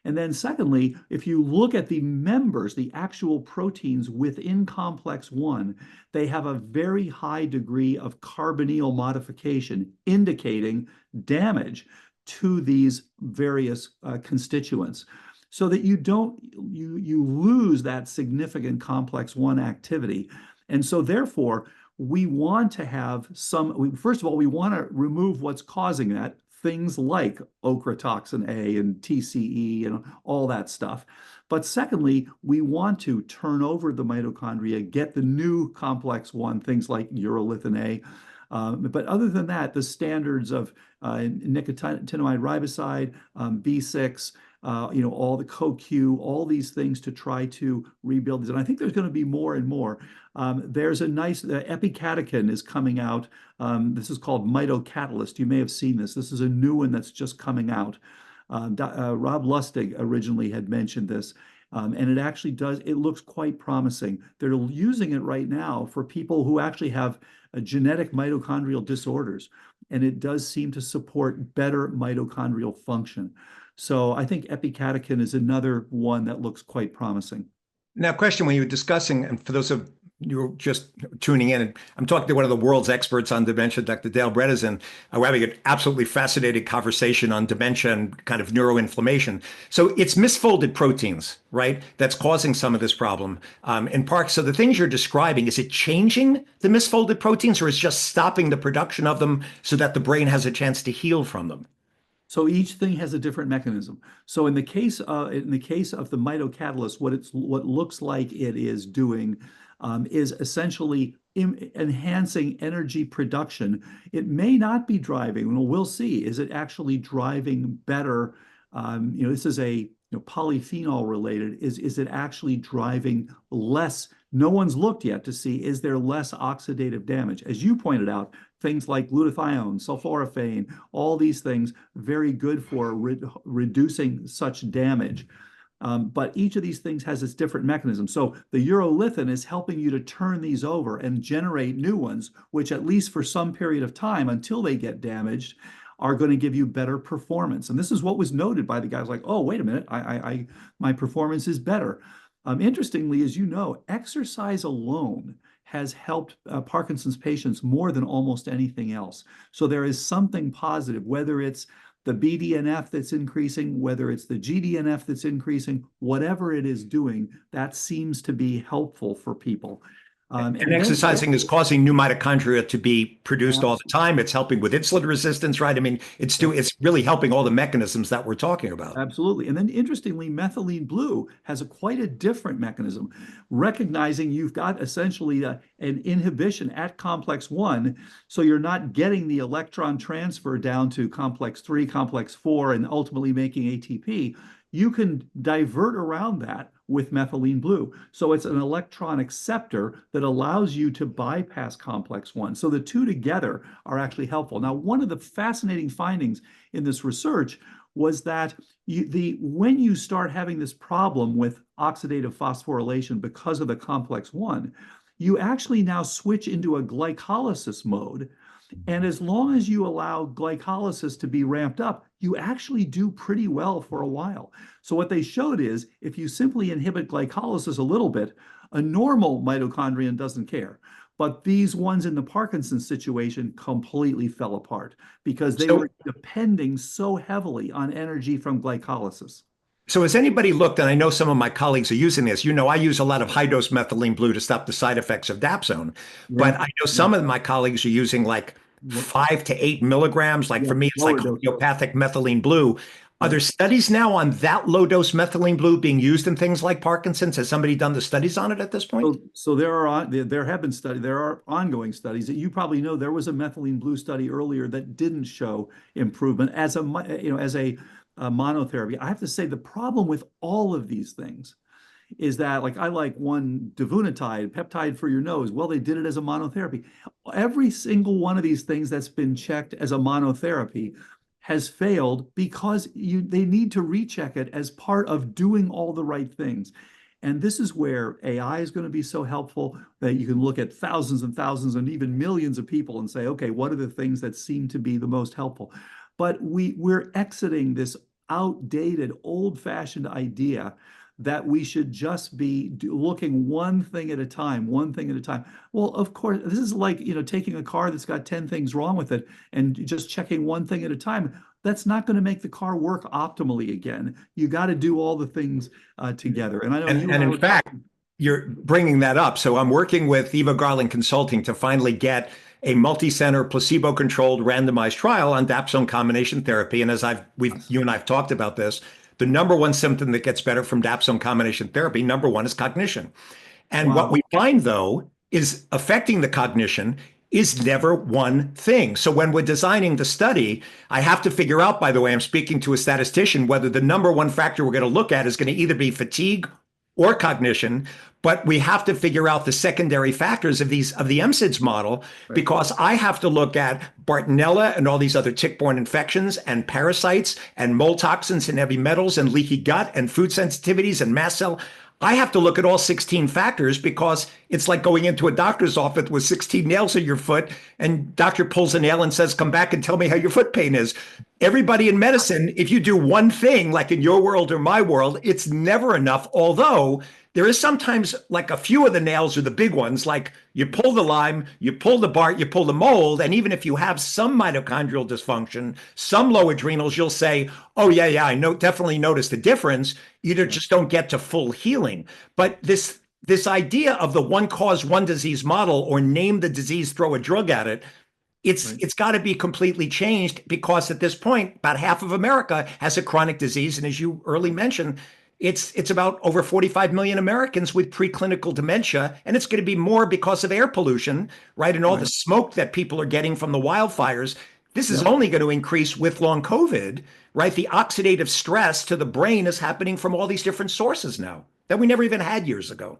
And then secondly, if you look at the members, the actual proteins within complex 1, they have a very high degree of carbonyl modification, indicating damage to these various constituents. So that you lose that significant complex 1 activity. And so therefore, we want to have first of all, we want to remove what's causing that, things like ochratoxin A and TCE and all that stuff. But secondly, we want to turn over the mitochondria, get the new complex 1, things like urolithin A. But other than that, the standards of nicotinamide riboside, B6, all the CoQ, all these things to try to rebuild these. And I think there's going to be more and more. There's a nice, epicatechin is coming out. This is called Mitocatalyst. You may have seen this. This is a new one that's just coming out. Rob Lustig originally had mentioned this. And it actually it looks quite promising. They're using it right now for people who actually have genetic mitochondrial disorders. And it does seem to support better mitochondrial function. So I think epicatechin is another one that looks quite promising. Now, question, when you were discussing, and for those of you who are just tuning in, I'm talking to one of the world's experts on dementia, Dr. Dale Bredesen. We're having an absolutely fascinating conversation on dementia and kind of neuroinflammation. So it's misfolded proteins, right, that's causing some of this problem in part. So the things you're describing, is it changing the misfolded proteins, or is it just stopping the production of them so that the brain has a chance to heal from them? So each thing has a different mechanism. So in the case of the mitocatalyst, what looks like it is doing is essentially enhancing energy production. It may not be driving. Well, we'll see. Is it actually driving better? This is a polyphenol related. Is it actually driving less? No one's looked yet to see, is there less oxidative damage? As you pointed out, things like glutathione, sulforaphane, all these things, very good for reducing such damage. But each of these things has its different mechanism. So the urolithin is helping you to turn these over and generate new ones, which at least for some period of time until they get damaged, are going to give you better performance. And this is what was noted by the guys like, oh, wait a minute, my performance is better. Interestingly, as you know, exercise alone has helped Parkinson's patients more than almost anything else. So there is something positive, whether it's the BDNF that's increasing, whether it's the GDNF that's increasing, whatever it is doing, that seems to be helpful for people. And exercising is causing new mitochondria to be produced all the time. It's helping with insulin resistance, right? I mean, it's really helping all the mechanisms that we're talking about. Absolutely. And then interestingly, methylene blue has quite a different mechanism, recognizing you've got essentially an inhibition at complex 1, so you're not getting the electron transfer down to complex 3, complex 4, and ultimately making ATP. You can divert around that with methylene blue. So it's an electron acceptor that allows you to bypass complex 1. So the two together are actually helpful. Now, one of the fascinating findings in this research was that when you start having this problem with oxidative phosphorylation because of the complex 1, you actually now switch into a glycolysis mode. And as long as you allow glycolysis to be ramped up, you actually do pretty well for a while. So what they showed is if you simply inhibit glycolysis a little bit, a normal mitochondrion doesn't care. But these ones in the Parkinson's situation completely fell apart because they were depending so heavily on energy from glycolysis. So has anybody looked, and I know some of my colleagues are using this, I use a lot of high-dose methylene blue to stop the side effects of dapsone, but I know some of my colleagues are using like 5 to 8 milligrams. Like for me, it's like homeopathic methylene blue. Are there studies now on that low-dose methylene blue being used in things like Parkinson's? Has somebody done the studies on it at this point? So there have been studies, there are ongoing studies that you probably know. There was a methylene blue study earlier that didn't show improvement as a monotherapy. I have to say the problem with all of these things is that, like, I like one davunitide, peptide for your nose. Well, they did it as a monotherapy. Every single one of these things that's been checked as a monotherapy has failed because they need to recheck it as part of doing all the right things. And this is where AI is going to be so helpful that you can look at thousands and thousands and even millions of people and say, okay, what are the things that seem to be the most helpful? But we're exiting this outdated, old-fashioned idea that we should just be looking one thing at a time, one thing at a time. Well, of course, this is like, taking a car that's got 10 things wrong with it and just checking one thing at a time. That's not going to make the car work optimally again. You got to do all the things together. And I know you And and I in were fact, talking. you're bringing that up. So I'm working with Eva Garland Consulting to finally get a multi-center placebo-controlled randomized trial on dapsone combination therapy. And as you and I've talked about this, the number one symptom that gets better from dapsone combination therapy, number one, is cognition. And what Wow. we find, though, is affecting the cognition is never one thing. So when we're designing the study, I have to figure out, by the way, I'm speaking to a statistician, whether the number one factor we're going to look at is going to either be fatigue or cognition, but we have to figure out the secondary factors of the MSIDS model, Right. because I have to look at Bartonella and all these other tick-borne infections and parasites and mold toxins and heavy metals and leaky gut and food sensitivities and mast cell. I have to look at all 16 factors, because it's like going into a doctor's office with 16 nails in your foot and doctor pulls a nail and says, come back and tell me how your foot pain is. Everybody in medicine, if you do one thing, like in your world or my world, it's never enough. Although there is sometimes like a few of the nails are the big ones, like you pull the Lyme, you pull the Bart, you pull the mold. And even if you have some mitochondrial dysfunction, some low adrenals, you'll say, oh, yeah, I know, definitely noticed the difference. You Yeah. just don't get to full healing. But this idea of the one cause, one disease model, or name the disease, throw a drug at it, Right. it's got to be completely changed, because at this point, about half of America has a chronic disease. And as you early mentioned, it's about over 45 million Americans with preclinical dementia, and it's going to be more because of air pollution, right? And all the Right. smoke that people are getting from the wildfires. This is Yep. only going to increase with long COVID, right? The oxidative stress to the brain is happening from all these different sources now that we never even had years ago.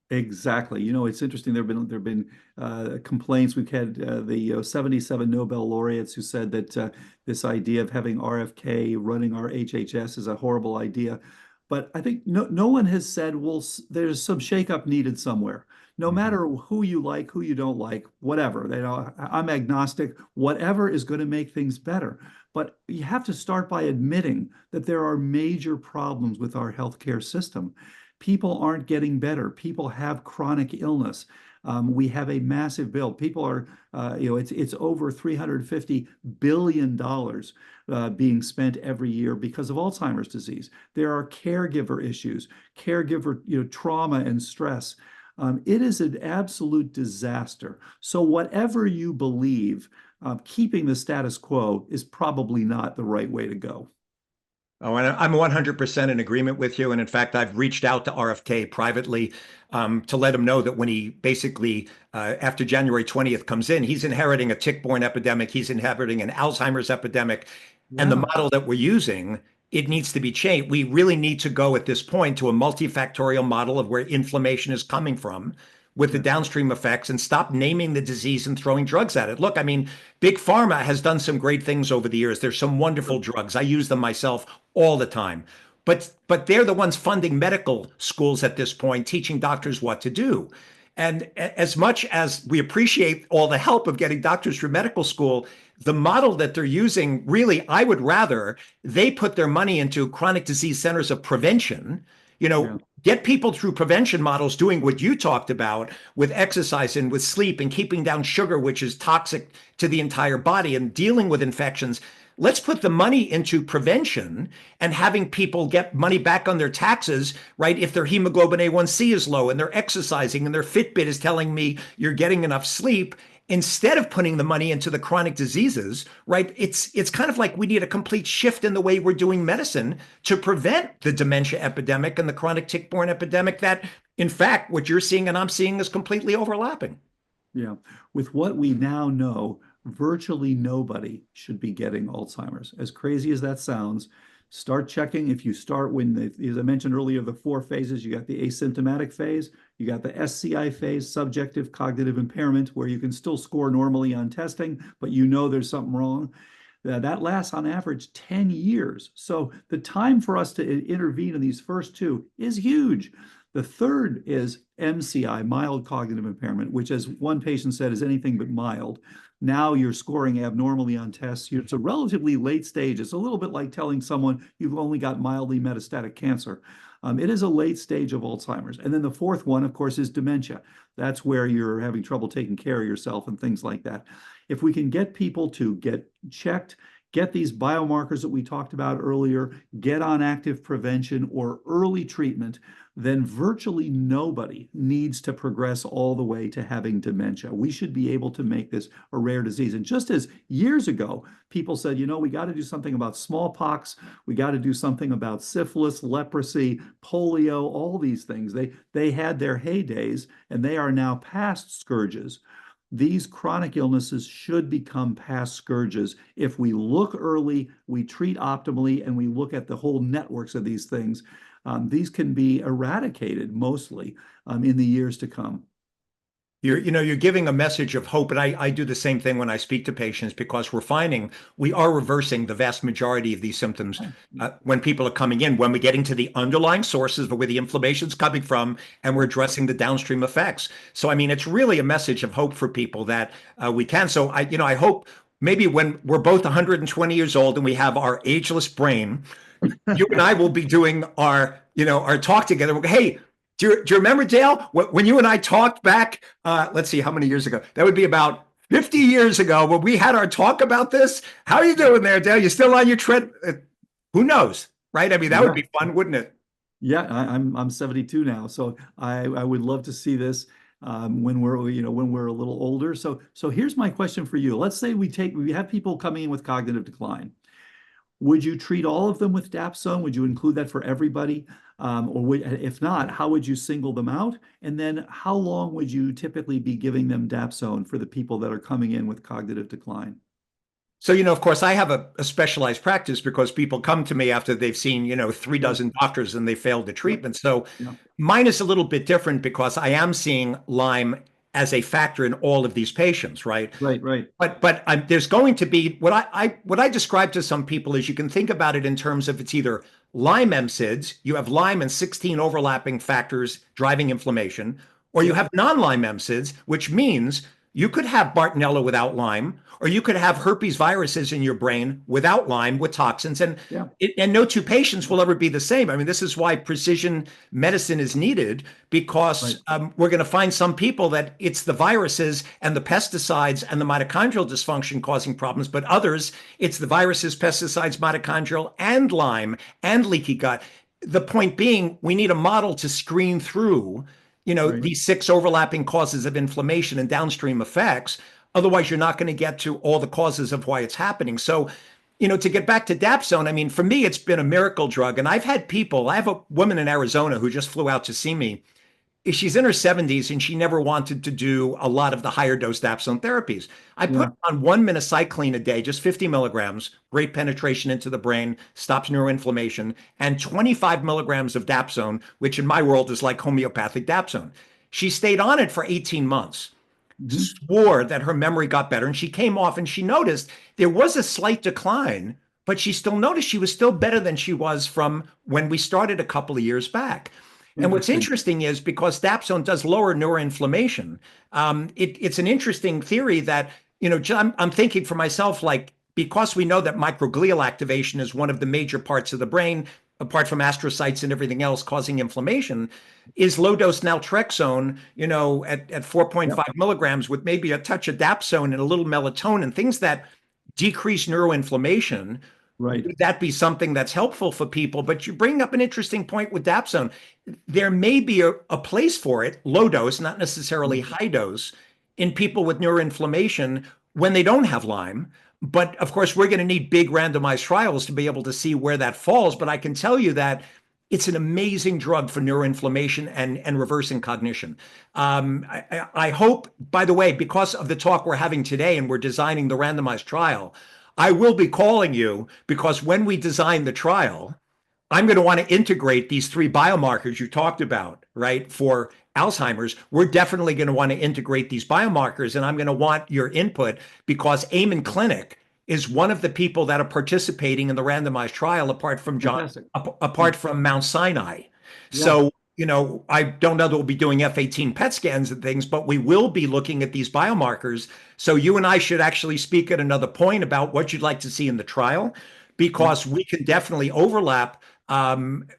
Exactly. It's interesting. There have been complaints. We've had the 77 Nobel laureates who said that this idea of having RFK running our HHS is a horrible idea. But I think no one has said, well, there's some shakeup needed somewhere. No Mhm. matter who you like, who you don't like, whatever. I'm agnostic. Whatever is going to make things better. But you have to start by admitting that there are major problems with our healthcare system. People aren't getting better. People have chronic illness. We have a massive bill. People are, it's over $350 billion being spent every year because of Alzheimer's disease. There are caregiver issues, caregiver, trauma and stress. It is an absolute disaster. So whatever you believe, keeping the status quo is probably not the right way to go. Oh, and I'm 100% in agreement with you. And in fact, I've reached out to RFK privately to let him know that when he basically, after January 20th comes in, he's inheriting a tick-borne epidemic. He's inheriting an Alzheimer's epidemic. And the Yeah. model that we're using, it needs to be changed. We really need to go at this point to a multifactorial model of where inflammation is coming from with the Yeah. downstream effects, and stop naming the disease and throwing drugs at it. Look, I mean, Big Pharma has done some great things over the years. There's some wonderful drugs. I use them myself all the time. But they're the ones funding medical schools at this point, teaching doctors what to do. And as much as we appreciate all the help of getting doctors through medical school, the model that they're using, really, I would rather they put their money into chronic disease centers of prevention, Yeah. get people through prevention models doing what you talked about with exercise and with sleep and keeping down sugar, which is toxic to the entire body, and dealing with infections. Let's put the money into prevention and having people get money back on their taxes, right? If their hemoglobin A1C is low and they're exercising and their Fitbit is telling me you're getting enough sleep, instead of putting the money into the chronic diseases, right? It's kind of like we need a complete shift in the way we're doing medicine to prevent the dementia epidemic and the chronic tick-borne epidemic that, in fact, what you're seeing and I'm seeing is completely overlapping. Yeah. With what we now know, virtually nobody should be getting Alzheimer's. As crazy as that sounds, start checking. If you start as I mentioned earlier, the four phases, you got the asymptomatic phase, you got the SCI phase, subjective cognitive impairment, where you can still score normally on testing, but there's something wrong. That lasts on average 10 years. So the time for us to intervene in these first two is huge. The third is MCI, mild cognitive impairment, which, as one patient said, is anything but mild. Now you're scoring abnormally on tests. It's a relatively late stage. It's a little bit like telling someone you've only got mildly metastatic cancer. It is a late stage of Alzheimer's. And then the fourth one, of course, is dementia. That's where you're having trouble taking care of yourself and things like that. If we can get people to get checked, get these biomarkers that we talked about earlier, get on active prevention or early treatment, then virtually nobody needs to progress all the way to having dementia. We should be able to make this a rare disease. And just as years ago, people said, we got to do something about smallpox, we got to do something about syphilis, leprosy, polio, all these things. They had their heydays, and they are now past scourges. These chronic illnesses should become past scourges if we look early, we treat optimally, and we look at the whole networks of these things. These can be eradicated mostly in the years to come. You're giving a message of hope, and I do the same thing when I speak to patients because we're finding we are reversing the vast majority of these symptoms when people are coming in, when we're getting to the underlying sources of where the inflammation's coming from, and we're addressing the downstream effects. So, I mean, it's really a message of hope for people that we can. So, I hope maybe when we're both 120 years old and we have our ageless brain, you and I will be doing our talk together. We'll go, hey. Do you remember, Dale, when you and I talked back, let's see, how many years ago? That would be about 50 years ago when we had our talk about this. How are you doing there, Dale? You still on your tread? Who knows, right? I mean, that would be fun, wouldn't it? Yeah, I'm 72 now, so I would love to see this when we're a little older. So here's my question for you. Let's say we have people coming in with cognitive decline. Would you treat all of them with dapsone? Would you include that for everybody? If not, how would you single them out? And then how long would you typically be giving them dapsone for the people that are coming in with cognitive decline? So, of course, I have a specialized practice because people come to me after they've seen, 3 dozen doctors and they failed the treatment. So mine is a little bit different because I am seeing Lyme as a factor in all of these patients, right? Right. But there's going to be what I describe to some people is you can think about it in terms of it's either Lyme MSIDS, you have Lyme and 16 overlapping factors driving inflammation, or you have non-Lyme MSIDS, which means you could have Bartonella without Lyme, or you could have herpes viruses in your brain without Lyme with toxins. And no two patients will ever be the same. I mean, this is why precision medicine is needed because we're going to find some people that it's the viruses and the pesticides and the mitochondrial dysfunction causing problems, but others, it's the viruses, pesticides, mitochondrial, and Lyme and leaky gut. The point being, we need a model to screen through these 6 overlapping causes of inflammation and downstream effects. Otherwise, you're not going to get to all the causes of why it's happening. So, to get back to dapsone, I mean, for me, it's been a miracle drug. And I've had people, I have a woman in Arizona who just flew out to see me. She's in her 70s and she never wanted to do a lot of the higher dose dapsone therapies. I put on 1 minocycline a day, just 50 milligrams, great penetration into the brain, stops neuroinflammation, and 25 milligrams of dapsone, which in my world is like homeopathic dapsone. She stayed on it for 18 months, swore that her memory got better, and she came off and she noticed there was a slight decline, but she still noticed she was still better than she was from when we started a couple of years back. And what's interesting is because dapsone does lower neuroinflammation, it's an interesting theory that, I'm thinking for myself, like, because we know that microglial activation is one of the major parts of the brain, apart from astrocytes and everything else causing inflammation, is low dose naltrexone, at 4.5 milligrams with maybe a touch of dapsone and a little melatonin, things that decrease neuroinflammation. Right. Would that be something that's helpful for people? But you bring up an interesting point with dapsone. There may be a place for it, low dose, not necessarily high dose, in people with neuroinflammation when they don't have Lyme. But of course, we're going to need big randomized trials to be able to see where that falls. But I can tell you that it's an amazing drug for neuroinflammation and reversing cognition. I hope, by the way, because of the talk we're having today and we're designing the randomized trial, I will be calling you because when we design the trial, I'm going to want to integrate these 3 biomarkers you talked about, right? For Alzheimer's, we're definitely going to want to integrate these biomarkers, and I'm going to want your input because Amen Clinic is one of the people that are participating in the randomized trial Fantastic. apart from Mount Sinai. Yeah. So, I don't know that we'll be doing F-18 PET scans and things, but we will be looking at these biomarkers. So you and I should actually speak at another point about what you'd like to see in the trial, Yeah. because we can definitely overlap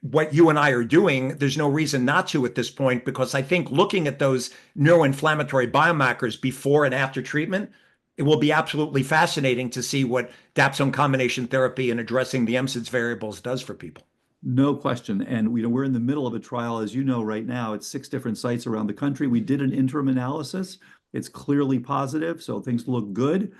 what you and I are doing. There's no reason not to at this point, because I think looking at those neuroinflammatory biomarkers before and after treatment, it will be absolutely fascinating to see what dapsone combination therapy and addressing the MSIDS variables does for people. No question. And we're in the middle of a trial, as you know, right now. It's 6 different sites around the country. We did an interim analysis. It's clearly positive, so things look good.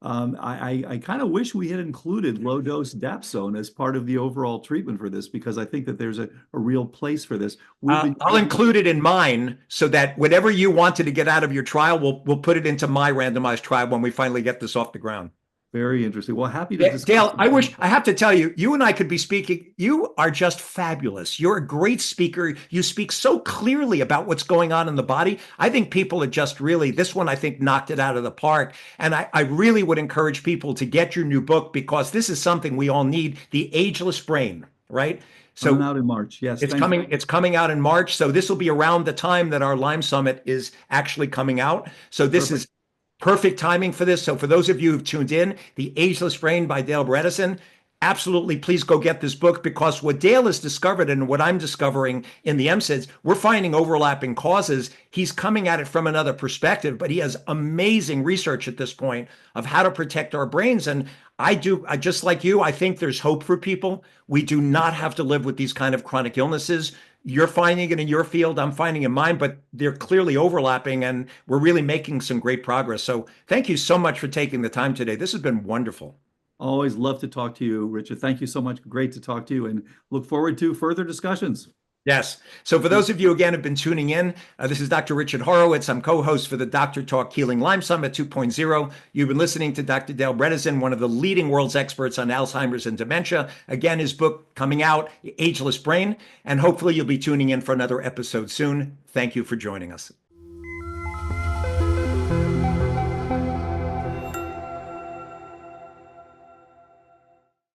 I kind of wish we had included low-dose dapsone as part of the overall treatment for this, because I think that there's a real place for this. I'll include it in mine so that whatever you wanted to get out of your trial, we'll put it into my randomized trial when we finally get this off the ground. Very interesting. Well, happy to discuss. Dale, I have to tell you, you and I could be speaking. You are just fabulous. You're a great speaker. You speak so clearly about what's going on in the body. I think people are just really, this one, I think, knocked it out of the park. And I really would encourage people to get your new book, because this is something we all need, The Ageless Brain, right? So coming out in March. Yes. It's coming out in March. So this will be around the time that our Lyme Summit is actually coming out. So this is perfect timing for this. So for those of you who've tuned in, The Ageless Brain by Dale Bredesen, absolutely please go get this book, because what Dale has discovered and what I'm discovering in the MSIDS, we're finding overlapping causes. He's coming at it from another perspective, but he has amazing research at this point of how to protect our brains. And I just like you, I think there's hope for people. We do not have to live with these kind of chronic illnesses. You're finding it in your field, I'm finding it in mine, but they're clearly overlapping, and we're really making some great progress. So thank you so much for taking the time today. This has been wonderful. Always love to talk to you, Richard. Thank you so much. Great to talk to you, and look forward to further discussions. Yes. So for those of you, again, who've been tuning in, this is Dr. Richard Horowitz. I'm co-host for the Dr. Talk Healing Lyme Summit 2.0. You've been listening to Dr. Dale Bredesen, one of the leading world's experts on Alzheimer's and dementia. Again, his book coming out, Ageless Brain, and hopefully you'll be tuning in for another episode soon. Thank you for joining us.